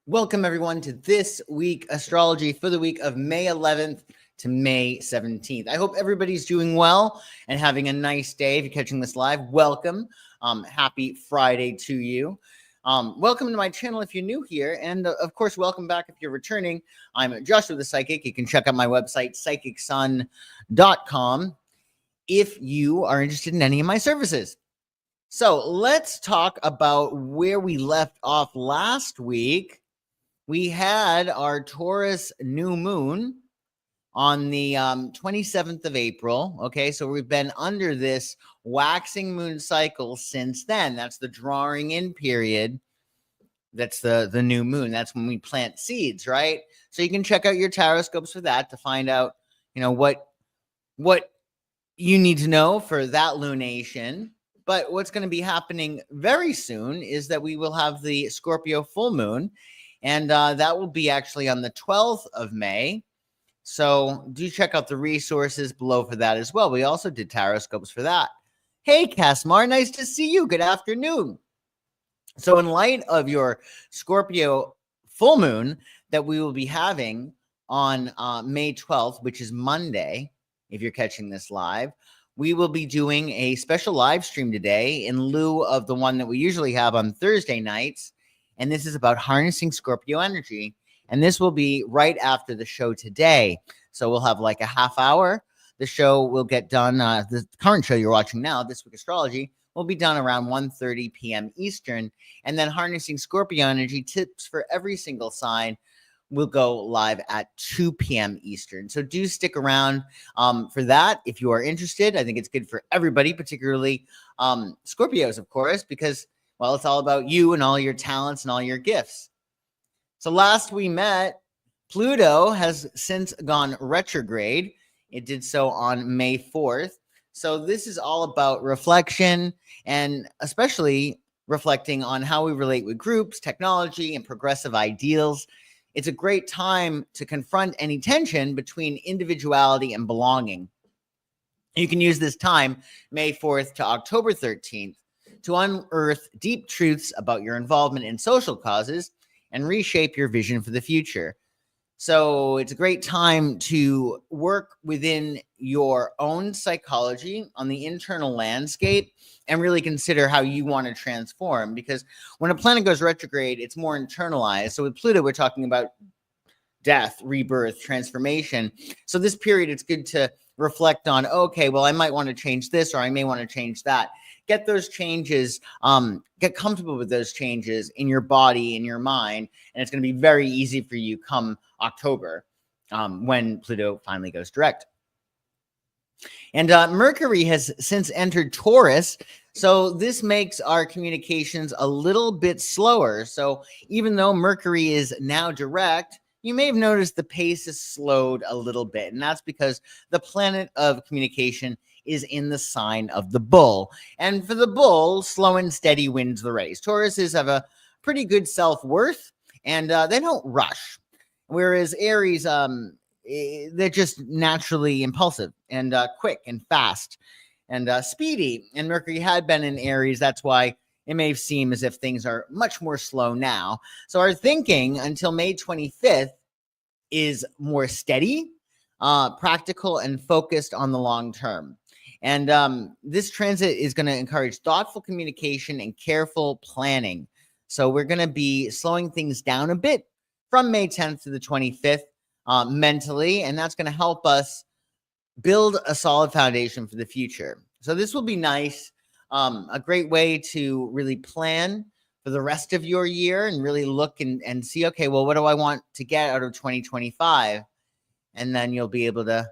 Welcome, everyone, to This Week Astrology for the week of May 11th to May 17th. I hope everybody's doing well and having a nice day. If you're catching this live, welcome. Happy Friday to you. Welcome to my channel if you're new here. And, of course, welcome back if you're returning. I'm Joshua the Psychic. You can check out my website, psychicsun.com, if you are interested in any of my services. So let's talk about where we left off last week. We had our Taurus new moon on the 27th of April. Okay, so we've been under this waxing moon cycle since then. That's the drawing in period. That's the new moon. That's when we plant seeds, right? So you can check out your taroscopes for that to find out, what you need to know for that lunation. But what's going to be happening very soon is that we will have the Scorpio full moon. And that will be actually on the 12th of May. So do check out the resources below for that as well. We also did taroscopes for that. Hey, Casmar, nice to see you. Good afternoon. So in light of your Scorpio full moon that we will be having on May 12th, which is Monday, if you're catching this live, we will be doing a special live stream today in lieu of the one that we usually have on Thursday nights. And this is about harnessing Scorpio energy. And this will be right after the show today. So we'll have like a half hour. The show will get done. The current show you're watching now, This Week Astrology, will be done around 1:30 p.m. Eastern. And then harnessing Scorpio energy tips for every single sign will go live at 2 p.m. Eastern. So do stick around for that if you are interested. I think it's good for everybody, particularly Scorpios, of course, because well, it's all about you and all your talents and all your gifts. So last we met, Pluto has since gone retrograde. It did so on May 4th. So this is all about reflection and especially reflecting on how we relate with groups, technology, and progressive ideals. It's a great time to confront any tension between individuality and belonging. You can use this time, May 4th to October 13th, to unearth deep truths about your involvement in social causes and reshape your vision for the future. So it's a great time to work within your own psychology on the internal landscape and really consider how you want to transform. Because when a planet goes retrograde, it's more internalized. So with Pluto, we're talking about death, rebirth, transformation. So this period, it's good to reflect on, okay, well, I might want to change this or I may want to change that. Get those changes, get comfortable with those changes in your body, in your mind, and it's going to be very easy for you come October when Pluto finally goes direct. And Mercury has since entered Taurus, so this makes our communications a little bit slower. So even though Mercury is now direct, you may have noticed the pace is slowed a little bit, and that's because the planet of communication is in the sign of the bull. And for the bull, slow and steady wins the race. Tauruses have a pretty good self-worth, and they don't rush. Whereas Aries, they're just naturally impulsive and quick and fast and speedy. And Mercury had been in Aries. That's why it may seem as if things are much more slow now. So our thinking until May 25th is more steady, practical, and focused on the long term. And this transit is going to encourage thoughtful communication and careful planning. So we're going to be slowing things down a bit from May 10th to the 25th mentally, and that's going to help us build a solid foundation for the future. So this will be nice, a great way to really plan for the rest of your year and really look and see, okay, well, what do I want to get out of 2025? And then you'll be able to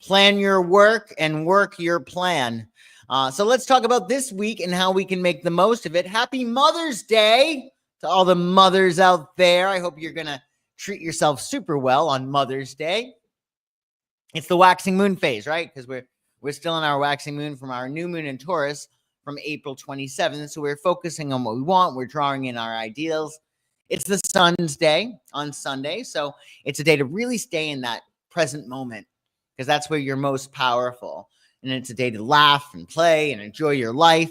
plan your work and work your plan. So let's talk about this week and how we can make the most of it. Happy Mother's Day to all the mothers out there. I hope you're going to treat yourself super well on Mother's Day. It's the waxing moon phase, right? Because we're still in our waxing moon from our new moon in Taurus from April 27th. So we're focusing on what we want. We're drawing in our ideals. It's the sun's day on Sunday. So it's a day to really stay in that present moment, because that's where you're most powerful. And it's a day to laugh and play and enjoy your life.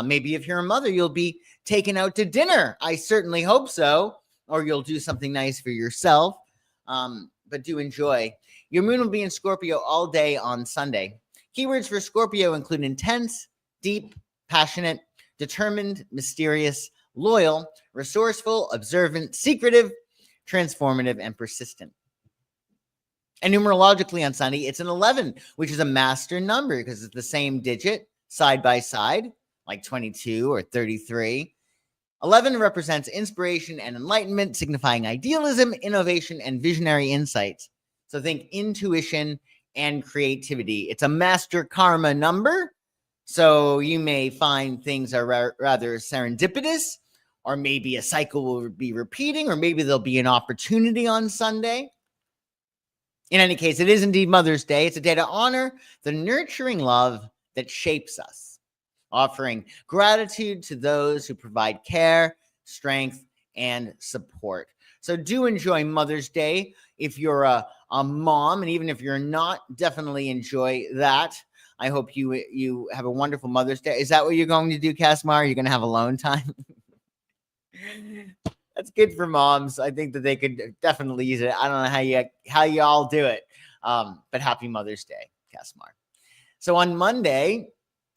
Maybe if you're a mother, you'll be taken out to dinner. I certainly hope so. Or you'll do something nice for yourself. But do enjoy. Your moon will be in Scorpio all day on Sunday. Keywords for Scorpio include intense, deep, passionate, determined, mysterious, loyal, resourceful, observant, secretive, transformative, and persistent. And numerologically on Sunday, it's an 11, which is a master number because it's the same digit side by side, like 22 or 33. 11 represents inspiration and enlightenment, signifying idealism, innovation, and visionary insights. So think intuition and creativity. It's a master karma number. So you may find things are rather serendipitous, or maybe a cycle will be repeating, or maybe there'll be an opportunity on Sunday. In any case, it is indeed Mother's Day. It's a day to honor the nurturing love that shapes us, offering gratitude to those who provide care, strength, and support. So do enjoy Mother's Day if you're a mom, and even if you're not, definitely enjoy that. I hope you have a wonderful Mother's Day. Is that what you're going to do, Casmar? You're going to have alone time? That's good for moms. I think that they could definitely use it. I don't know how you all do it. But happy Mother's Day, Casmar. So on Monday,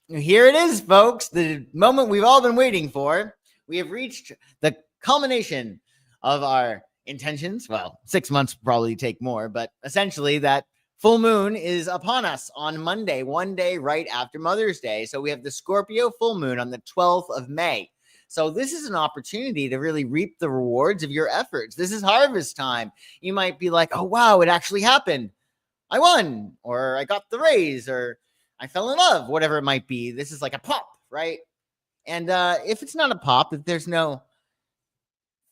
here it is, folks, the moment we've all been waiting for. We have reached the culmination of our intentions. Well, 6 months probably take more, but essentially that full moon is upon us on Monday, one day right after Mother's Day. So we have the Scorpio full moon on the 12th of May. So this is an opportunity to really reap the rewards of your efforts. This is harvest time. You might be like, oh, wow, it actually happened. I won, or I got the raise, or I fell in love, whatever it might be. This is like a pop, right? And if it's not a pop, if there's no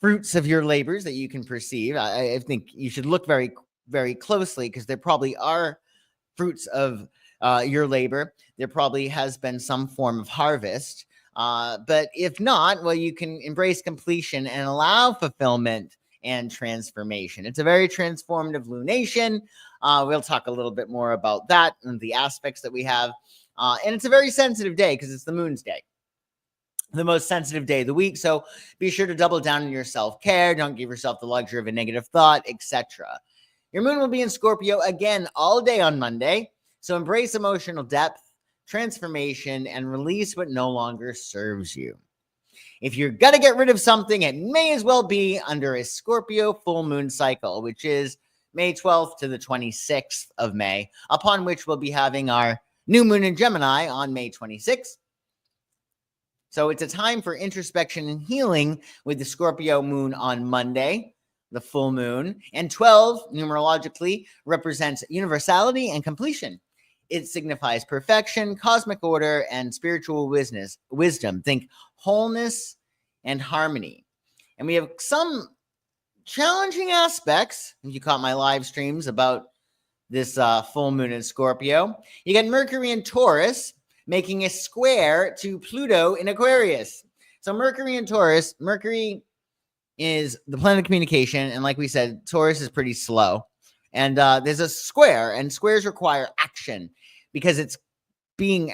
fruits of your labors that you can perceive, I think you should look very, very closely, because there probably are fruits of your labor. There probably has been some form of harvest. But if not, well, you can embrace completion and allow fulfillment and transformation. It's a very transformative lunation. We'll talk a little bit more about that and the aspects that we have. And it's a very sensitive day because it's the moon's day, the most sensitive day of the week. So be sure to double down on your self-care. Don't give yourself the luxury of a negative thought, etc. Your moon will be in Scorpio again all day on Monday. So embrace emotional depth, transformation, and release what no longer serves you. If you're going to get rid of something, it may as well be under a Scorpio full moon cycle, which is May 12th to the 26th of May, upon which we'll be having our new moon in Gemini on May 26th. So it's a time for introspection and healing with the Scorpio moon on Monday, the full moon. And 12, numerologically, represents universality and completion. It signifies perfection, cosmic order, and spiritual wisdom. Think wholeness and harmony. And we have some challenging aspects. If you caught my live streams about this full moon in Scorpio, you got Mercury in Taurus making a square to Pluto in Aquarius. So Mercury in Taurus, Mercury is the planet of communication. And like we said, Taurus is pretty slow. And there's a square, and squares require action because it's being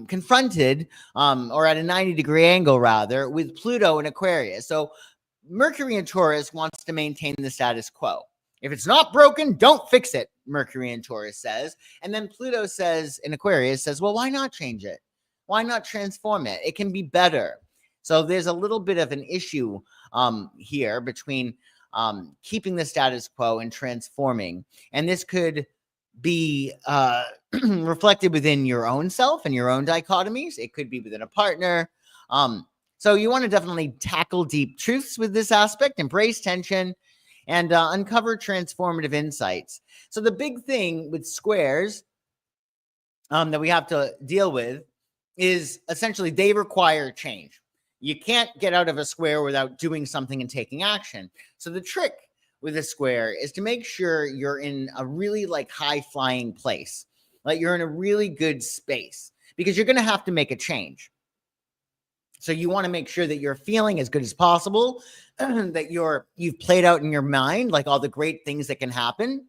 confronted or at a 90-degree angle, rather, with Pluto in Aquarius. So Mercury in Taurus wants to maintain the status quo. If it's not broken, don't fix it, Mercury in Taurus says. And then Pluto says in Aquarius says, well, why not change it? Why not transform it? It can be better. So there's a little bit of an issue here between keeping the status quo and transforming. And this could be reflected within your own self and your own dichotomies. It could be within a partner. So you want to definitely tackle deep truths with this aspect, embrace tension, and uncover transformative insights. So the big thing with squares that we have to deal with is essentially they require change. You can't get out of a square without doing something and taking action. So the trick with a square is to make sure you're in a really high flying place, like you're in a really good space, because you're going to have to make a change. So you want to make sure that you're feeling as good as possible, that you've played out in your mind, like all the great things that can happen.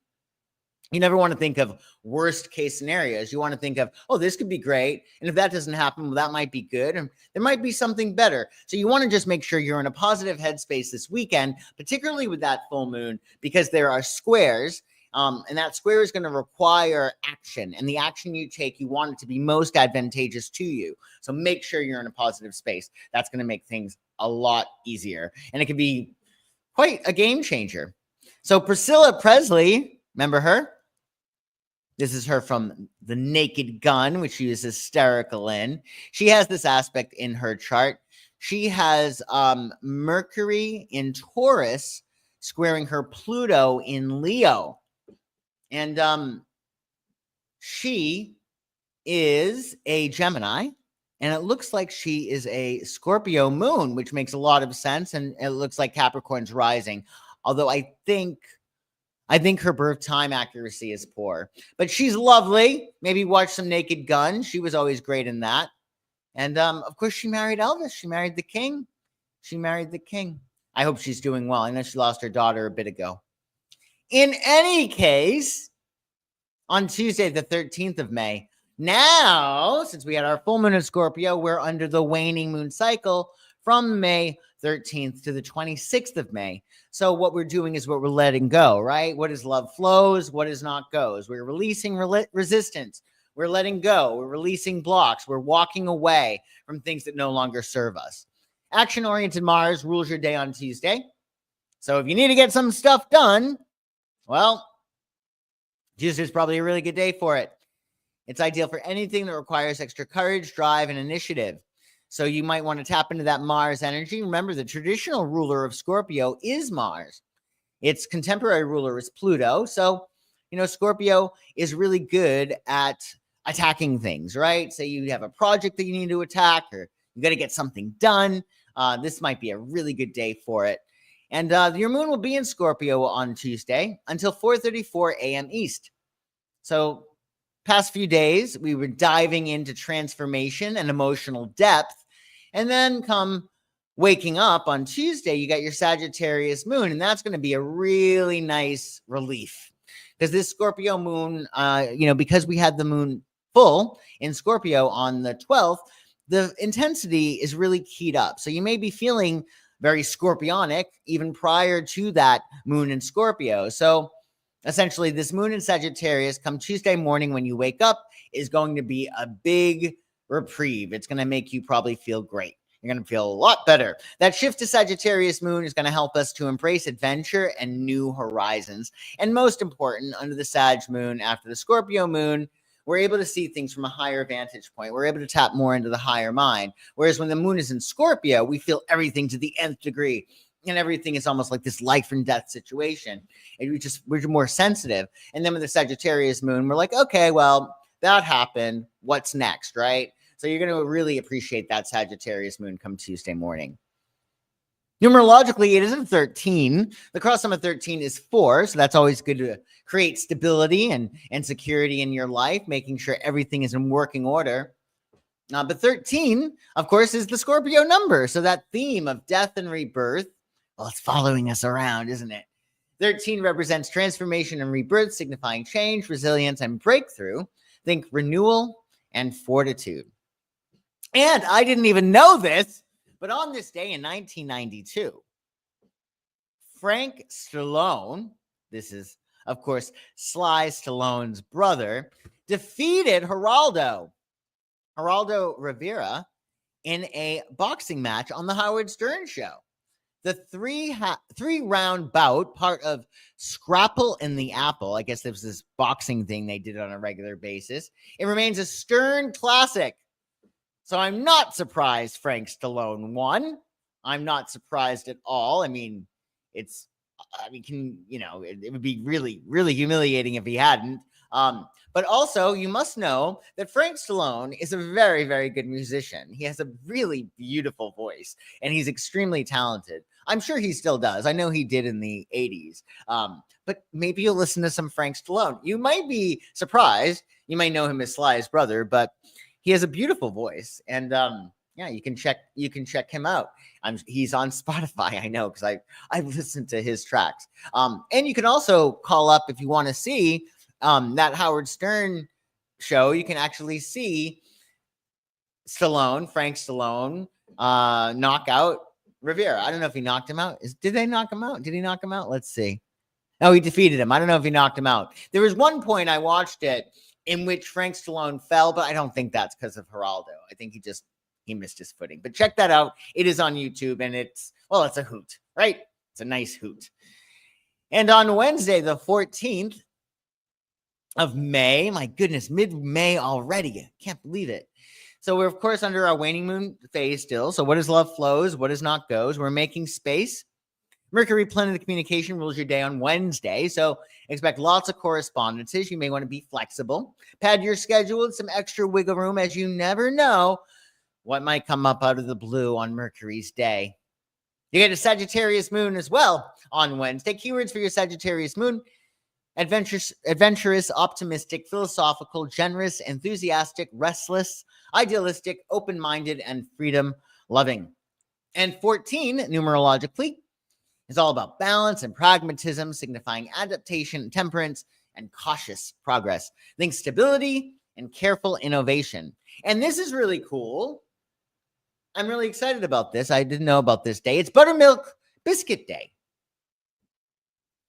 You never want to think of worst case scenarios. You want to think of, oh, this could be great. And if that doesn't happen, well, that might be good. And there might be something better. So you want to just make sure you're in a positive headspace this weekend, particularly with that full moon, because there are squares. And that square is going to require action. And the action you take, you want it to be most advantageous to you. So make sure you're in a positive space. That's going to make things a lot easier. And it can be quite a game changer. So Priscilla Presley, remember her? This is her from The Naked Gun, which she is hysterical in. She has this aspect in her chart. She has Mercury in Taurus squaring her Pluto in Leo. And she is a Gemini, and it looks like she is a Scorpio moon, which makes a lot of sense. And it looks like Capricorn's rising. Although I think her birth time accuracy is poor, but she's lovely. Maybe watch some Naked Gun. She was always great in that. And of course, she married Elvis. She married the king. I hope she's doing well. I know she lost her daughter a bit ago. In any case, on Tuesday, the 13th of May, now, since we had our full moon in Scorpio, we're under the waning moon cycle from May 13th to the 26th of May. So what we're doing is what we're letting go, right? What is love flows, what is not goes. We're releasing resistance. We're letting go. We're releasing blocks. We're walking away from things that no longer serve us. Action-oriented Mars rules your day on Tuesday. So if you need to get some stuff done, well, Tuesday's probably a really good day for it. It's ideal for anything that requires extra courage, drive, and initiative. So you might want to tap into that Mars energy. Remember, the traditional ruler of Scorpio is Mars. Its contemporary ruler is Pluto. So, Scorpio is really good at attacking things, right? Say you have a project that you need to attack, or you got to get something done. This might be a really good day for it. And your moon will be in Scorpio on Tuesday until 4:34 a.m. East. So past few days, we were diving into transformation and emotional depth. And then come waking up on Tuesday, you got your Sagittarius moon, and that's going to be a really nice relief. Because this Scorpio moon, because we had the moon full in Scorpio on the 12th, the intensity is really keyed up. So you may be feeling very scorpionic even prior to that moon in Scorpio. So essentially, this moon in Sagittarius come Tuesday morning when you wake up is going to be a big reprieve. It's going to make you probably feel great. You're going to feel a lot better. That shift to Sagittarius moon is going to help us to embrace adventure and new horizons. And most important, under the Sag moon, after the Scorpio moon, we're able to see things from a higher vantage point. We're able to tap more into the higher mind. Whereas when the moon is in Scorpio, we feel everything to the nth degree. And everything is almost like this life and death situation. And we're more sensitive. And then with the Sagittarius moon, we're like, okay, well, that happened. What's next, right? So you're going to really appreciate that Sagittarius moon come Tuesday morning. Numerologically, it isn't 13. The cross sum of 13 is 4. So that's always good to create stability and security in your life, making sure everything is in working order. But 13, of course, is the Scorpio number. So that theme of death and rebirth, well, it's following us around, isn't it? 13 represents transformation and rebirth, signifying change, resilience, and breakthrough. Think renewal and fortitude. And I didn't even know this, but on this day in 1992, Frank Stallone, this is, of course, Sly Stallone's brother, defeated Geraldo Rivera in a boxing match on the Howard Stern show. The three-round bout, part of Scrapple in the Apple, I guess there was this boxing thing they did on a regular basis. It remains a Stern classic. So I'm not surprised Frank Stallone won. I'm not surprised at all. I mean, it would be really, really humiliating if he hadn't. But also, you must know that Frank Stallone is a very, very good musician. He has a really beautiful voice, and he's extremely talented. I'm sure he still does. I know he did in the 80s. But maybe you'll listen to some Frank Stallone. You might be surprised. You might know him as Sly's brother, but he has a beautiful voice. And you can check him out. He's on Spotify, I know, because I've listened to his tracks. And you can also call up if you want to see that Howard Stern show, you can actually see Frank Stallone, knock out Rivera. I don't know if he knocked him out. Did they knock him out? Did he knock him out? Let's see. No, he defeated him. I don't know if he knocked him out. There was one point I watched it in which Frank Stallone fell, but I don't think that's because of Geraldo. I think he missed his footing. But check that out. It is on YouTube, and it's a hoot, right? It's a nice hoot. And on Wednesday, the 14th of May, my goodness, mid-May already. I can't believe it. So we're, of course, under our waning moon phase still. So what is love flows? What is not goes? We're making space. Mercury, planet of communication, rules your day on Wednesday. So expect lots of correspondences. You may want to be flexible. Pad your schedule with some extra wiggle room, as you never know what might come up out of the blue on Mercury's day. You get a Sagittarius moon as well on Wednesday. Keywords for your Sagittarius moon: adventurous, optimistic, philosophical, generous, enthusiastic, restless, idealistic, open-minded, and freedom-loving. And 14, numerologically, is all about balance and pragmatism, signifying adaptation, temperance, and cautious progress. Think stability and careful innovation. And this is really cool. I'm really excited about this. I didn't know about this day. It's Buttermilk Biscuit Day.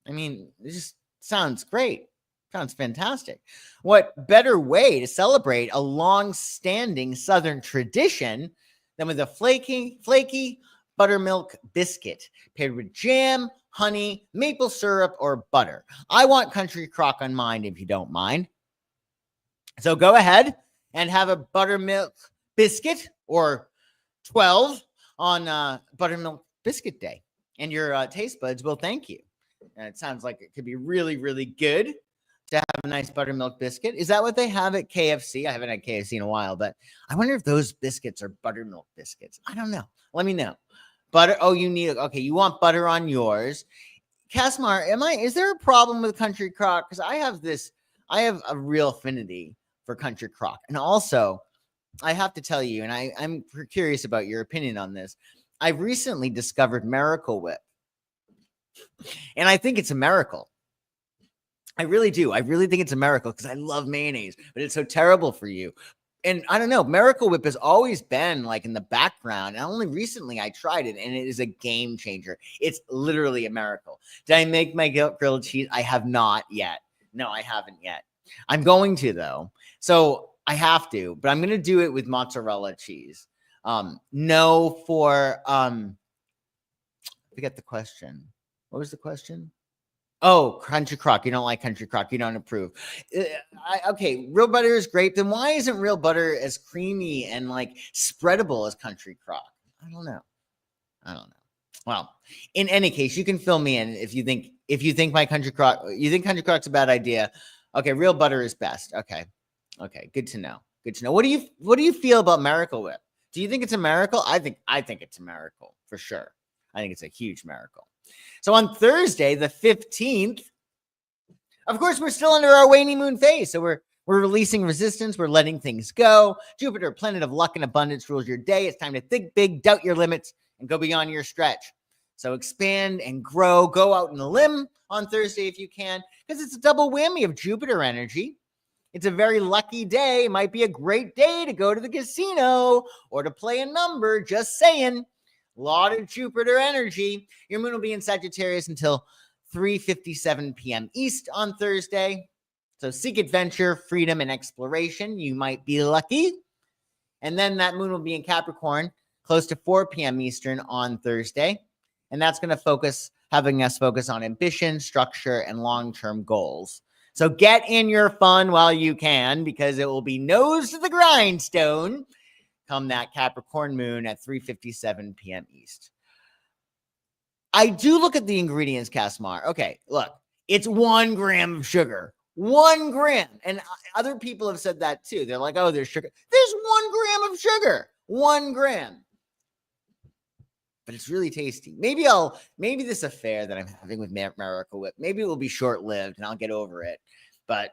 I mean, it just sounds great. Sounds fantastic. What better way to celebrate a long-standing Southern tradition than with a flaky buttermilk biscuit paired with jam, honey, maple syrup, or butter? I want Country Crock on mine, if you don't mind. So go ahead and have a buttermilk biscuit, or 12 on Buttermilk Biscuit Day, and your taste buds will thank you. And it sounds like it could be really, really good to have a nice buttermilk biscuit. Is that what they have at KFC? I haven't had KFC in a while, but I wonder if those biscuits are buttermilk biscuits. I don't know. Let me know. Butter. Oh, you want butter on yours. Casmar, is there a problem with Country Crock? Because I have a real affinity for Country Crock. And also, I have to tell you, and I'm curious about your opinion on this. I've recently discovered Miracle Whip, and I think it's a miracle. I really do. I really think it's a miracle because I love mayonnaise, but it's so terrible for you. And I don't know, Miracle Whip has always been like in the background, and only recently I tried it, and it is a game changer. It's literally a miracle. Did I make my grilled cheese? I have not yet. No, I haven't yet. I'm going to, though. So I have to, but I'm going to do it with mozzarella cheese. No for, forget the question. What was the question? Oh, Country Crock. You don't like Country Crock. You don't approve. Okay, real butter is great. Then why isn't real butter as creamy and like spreadable as Country Crock? I don't know. Well, in any case, you can fill me in if you think my Country Crock, you think Country Crock's a bad idea. Okay, real butter is best. Okay, good to know. What do you feel about Miracle Whip? Do you think it's a miracle? I think it's a miracle for sure. I think it's a huge miracle. So on Thursday, the 15th, of course, we're still under our waning moon phase. So we're releasing resistance. We're letting things go. Jupiter, planet of luck and abundance, rules your day. It's time to think big, doubt your limits, and go beyond your stretch. So expand and grow. Go out on a limb on Thursday if you can, because it's a double whammy of Jupiter energy. It's a very lucky day. It might be a great day to go to the casino or to play a number. Just saying. A lot of Jupiter energy. Your moon will be in Sagittarius until 3:57 p.m. East on Thursday. So seek adventure, freedom, and exploration. You might be lucky. And then that moon will be in Capricorn close to 4 p.m. Eastern on Thursday. And that's going to having us focus on ambition, structure, and long-term goals. So get in your fun while you can, because it will be nose to the grindstone come that Capricorn moon at 3:57 p.m. East. I do look at the ingredients, Casmar. Okay, look, it's 1 gram of sugar. 1 gram. And other people have said that too. They're like, oh, there's sugar. There's 1 gram of sugar. 1 gram. But it's really tasty. Maybe this affair that I'm having with Miracle Whip, maybe it will be short-lived and I'll get over it. But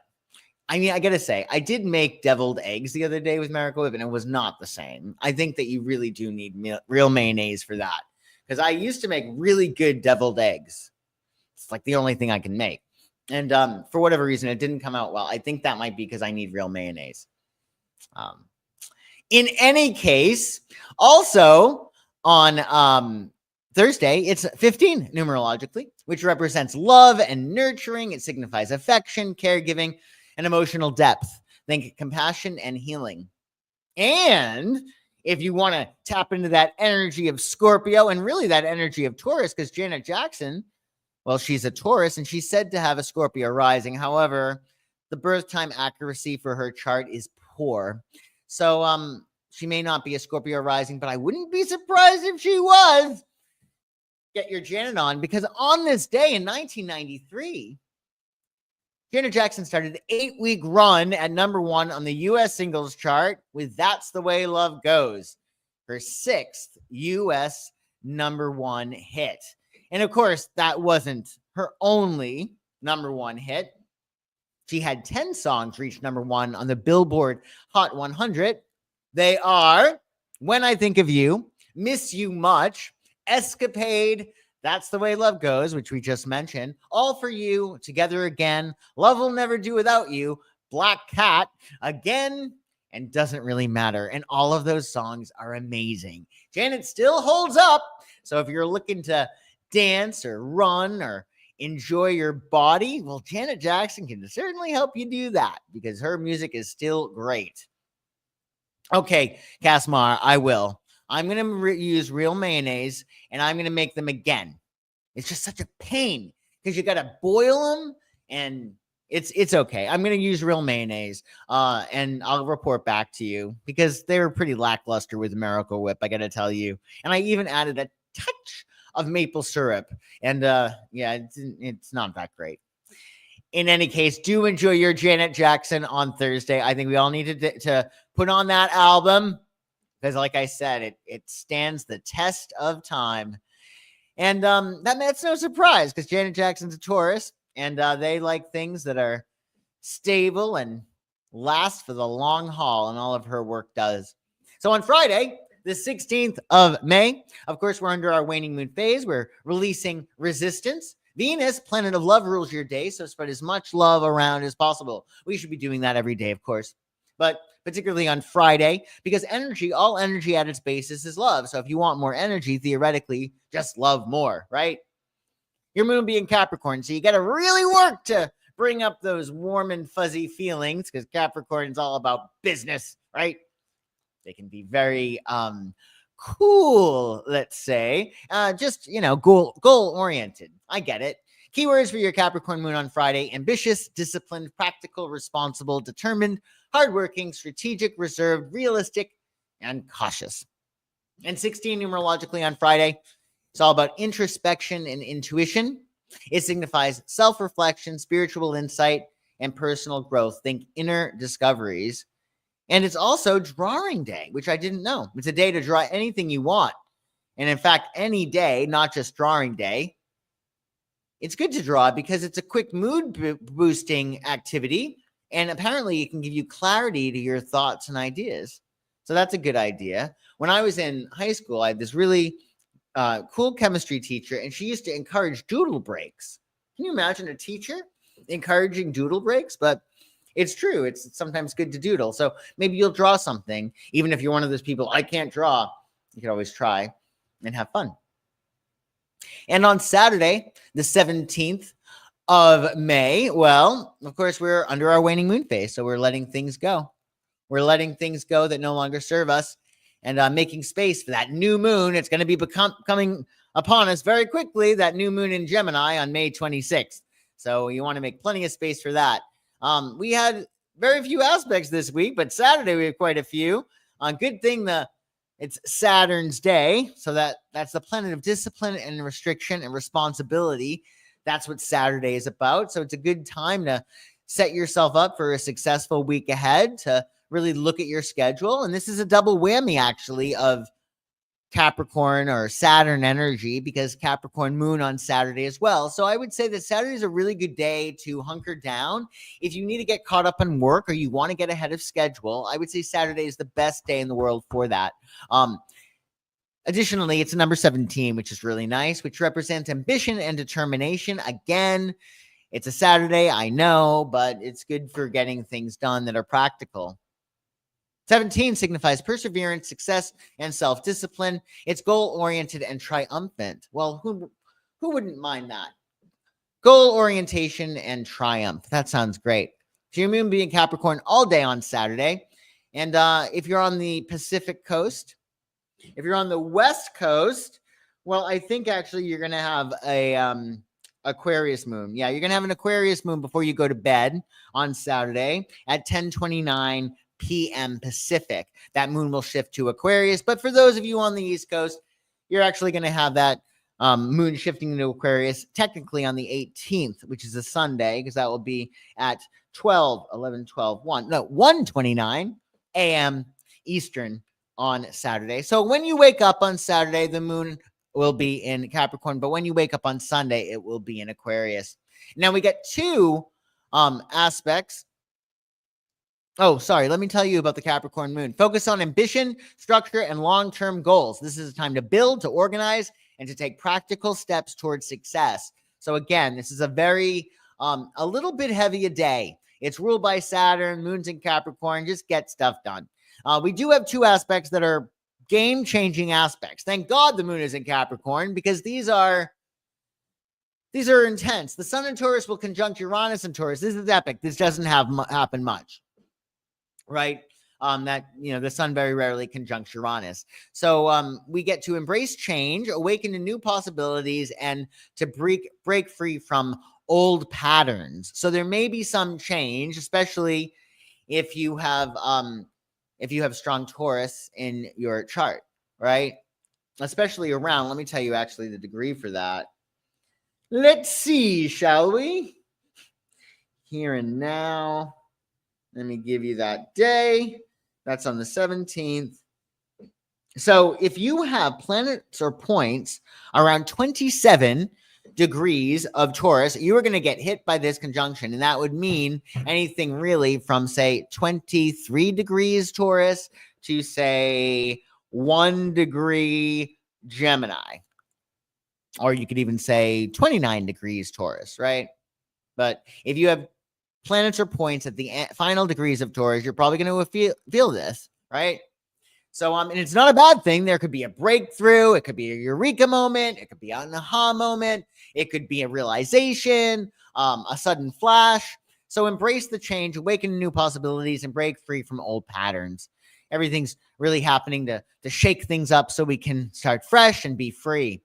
I mean, I got to say, I did make deviled eggs the other day with Miracle Whip, and it was not the same. I think that you really do need real mayonnaise for that, because I used to make really good deviled eggs. It's like the only thing I can make. And for whatever reason, it didn't come out well. I think that might be because I need real mayonnaise. In any case, also on Thursday, it's 15 numerologically, which represents love and nurturing. It signifies affection, caregiving, and emotional depth. Think compassion and healing. And if you want to tap into that energy of Scorpio and really that energy of Taurus, because Janet Jackson, well, she's a Taurus and she's said to have a Scorpio rising. However, the birth time accuracy for her chart is poor. So she may not be a Scorpio rising, but I wouldn't be surprised if she was. Get your Janet on, because on this day in 1993, Janet Jackson started an 8-week run at #1 on the U.S. singles chart with That's the Way Love Goes, her 6th U.S. #1 hit. And of course, that wasn't her only #1 hit. She had 10 songs reach #1 on the Billboard Hot 100. They are When I Think of You, Miss You Much, Escapade, That's the Way Love Goes, which we just mentioned, All for You, Together Again, Love Will Never Do Without You, Black Cat, Again, and Doesn't Really Matter. And all of those songs are amazing. Janet still holds up. So if you're looking to dance or run or enjoy your body, well, Janet Jackson can certainly help you do that because her music is still great. Okay, Casmar, I will. I'm going to use real mayonnaise, and I'm going to make them again. It's just such a pain because you got to boil them, and it's okay. I'm going to use real mayonnaise, and I'll report back to you because they were pretty lackluster with Miracle Whip, I got to tell you. And I even added a touch of maple syrup, and yeah, it's not that great. In any case, do enjoy your Janet Jackson on Thursday. I think we all need to put on that album because, like I said, it stands the test of time. And that's no surprise because Janet Jackson's a Taurus, and they like things that are stable and last for the long haul, and all of her work does. So on Friday, the 16th of May, of course, we're under our waning moon phase. We're releasing resistance. Venus, planet of love, rules your day, so spread as much love around as possible. We should be doing that every day, of course, but particularly on Friday, because all energy at its basis is love. So if you want more energy, theoretically, just love more, right? Your moon being Capricorn, so you got to really work to bring up those warm and fuzzy feelings because Capricorn is all about business, right? They can be very cool, let's say, just, goal-oriented. I get it. Keywords for your Capricorn moon on Friday: ambitious, disciplined, practical, responsible, determined, hardworking, strategic, reserved, realistic, and cautious. And 16 numerologically on Friday, it's all about introspection and intuition. It signifies self-reflection, spiritual insight, and personal growth. Think inner discoveries. And it's also drawing day, which I didn't know. It's a day to draw anything you want. And in fact, any day, not just drawing day, it's good to draw because it's a quick mood boosting activity. And apparently it can give you clarity to your thoughts and ideas. So that's a good idea. When I was in high school, I had this really cool chemistry teacher, and she used to encourage doodle breaks. Can you imagine a teacher encouraging doodle breaks? But it's true. It's sometimes good to doodle. So maybe you'll draw something. Even if you're one of those people, I can't draw, you can always try and have fun. And on Saturday, the 17th of May, well, of course, we're under our waning moon phase. So we're letting things go. We're letting things go that no longer serve us and making space for that new moon. It's going to be coming upon us very quickly, that new moon in Gemini on May 26th. So you want to make plenty of space for that. We had very few aspects this week, but Saturday we have quite a few. Good thing it's Saturn's day, so that's the planet of discipline and restriction and responsibility. That's what Saturday is about. So it's a good time to set yourself up for a successful week ahead, to really look at your schedule. And this is a double whammy, actually, of Capricorn or Saturn energy, because Capricorn moon on Saturday as well. So I would say that Saturday is a really good day to hunker down. If you need to get caught up on work or you want to get ahead of schedule, I would say Saturday is the best day in the world for that. Additionally, it's number 17, which is really nice, which represents ambition and determination. Again, It's a Saturday, I know, but it's good for getting things done that are practical. 17 signifies perseverance, success, and self-discipline. It's goal-oriented and triumphant. Well, who wouldn't mind that? Goal orientation and triumph. That sounds great. So your moon being Capricorn all day on Saturday. And if you're on the Pacific coast, if you're on the West Coast, well, I think actually you're going to have a Aquarius moon. Yeah, you're going to have an Aquarius moon before you go to bed on Saturday at 10:29 p.m. Pacific. That moon will shift to Aquarius. But for those of you on the East Coast, you're actually going to have that moon shifting into Aquarius technically on the 18th, which is a Sunday, because that will be at 1:29 a.m. Eastern on Saturday. So when you wake up on Saturday, the moon will be in Capricorn, but when you wake up on Sunday, it will be in Aquarius. Now we get two aspects. Oh, sorry. Let me tell you about the Capricorn moon. Focus on ambition, structure, and long-term goals. This is a time to build, to organize, and to take practical steps towards success. So again, this is a very, a little bit heavy a day. It's ruled by Saturn, moon's in Capricorn. Just get stuff done. We do have two aspects that are game-changing aspects. Thank God the moon is in Capricorn, because these are intense. The sun in Taurus will conjunct Uranus in Taurus. This is epic. This doesn't happen much. Right? That, the sun very rarely conjuncts Uranus. So we get to embrace change, awaken to new possibilities, and to break free from old patterns. So there may be some change, especially if you have strong Taurus in your chart, right? Especially around, let me tell you actually the degree for that. Let's see, shall we? Here and now. Let me give you that day. That's on the 17th. So if you have planets or points around 27 degrees of Taurus, you are going to get hit by this conjunction. And that would mean anything really from, say, 23 degrees Taurus to, say, 1 degree Gemini. Or you could even say 29 degrees Taurus, right? But if you have planets or points at the final degrees of Taurus, you're probably going to feel this, right? So, and it's not a bad thing. There could be a breakthrough. It could be a eureka moment. It could be an aha moment. It could be a realization, a sudden flash. So embrace the change, awaken to new possibilities, and break free from old patterns. Everything's really happening to shake things up so we can start fresh and be free.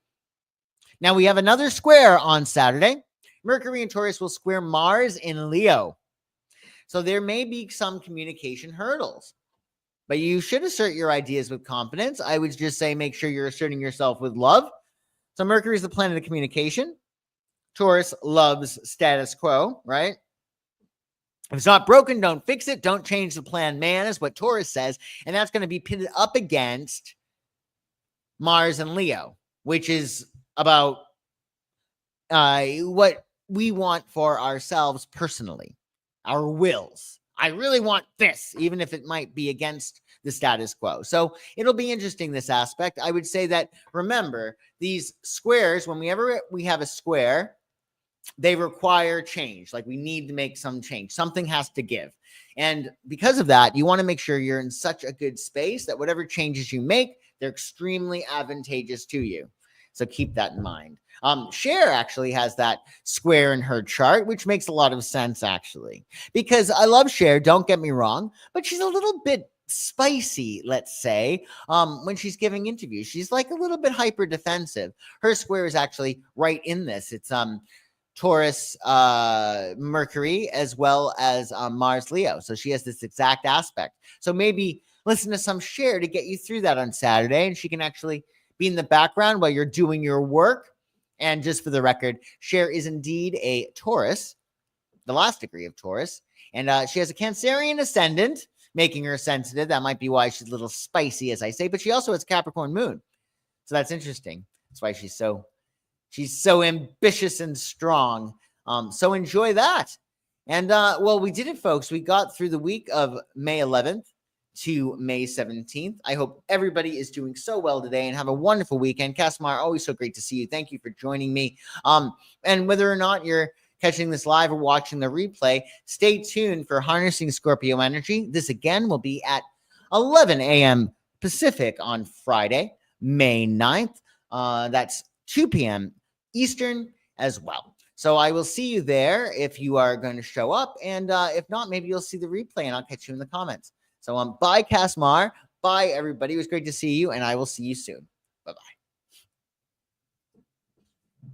Now we have another square on Saturday. Mercury and Taurus will square Mars in Leo. So there may be some communication hurdles, but you should assert your ideas with confidence. I would just say make sure you're asserting yourself with love. So Mercury is the planet of communication. Taurus loves status quo, right? If it's not broken, don't fix it. Don't change the plan, man, is what Taurus says. And that's going to be pitted up against Mars and Leo, which is about what we want for ourselves personally, our wills. I really want this, even if it might be against the status quo. So it'll be interesting, this aspect. I would say that, remember, these squares, whenever we have a square, they require change. Like, we need to make some change. Something has to give. And because of that, you want to make sure you're in such a good space that whatever changes you make, they're extremely advantageous to you. So keep that in mind. Cher actually has that square in her chart, which makes a lot of sense, actually, because I love Cher, don't get me wrong, but she's a little bit spicy, let's say, when she's giving interviews. She's like a little bit hyper defensive. Her square is actually right in this. It's Taurus, Mercury, as well as Mars, Leo. So she has this exact aspect. So maybe listen to some Cher to get you through that on Saturday, and she can actually be in the background while you're doing your work. And just for the record, Cher is indeed a Taurus, the last degree of Taurus. And she has a Cancerian ascendant, making her sensitive. That might be why she's a little spicy, as I say. But she also has Capricorn moon. So that's interesting. That's why she's so ambitious and strong. So enjoy that. And, well, we did it, folks. We got through the week of May 11th. To May 17th. I hope everybody is doing so well today and have a wonderful weekend. Casimar, always so great to see you. Thank you for joining me. And whether or not you're catching this live or watching the replay, stay tuned for Harnessing Scorpio Energy. This again will be at 11 a.m. Pacific on Friday, May 9th. That's 2 p.m. Eastern as well. So I will see you there if you are going to show up. And if not, maybe you'll see the replay and I'll catch you in the comments. So bye, Casmar. Bye, everybody. It was great to see you, and I will see you soon. Bye-bye.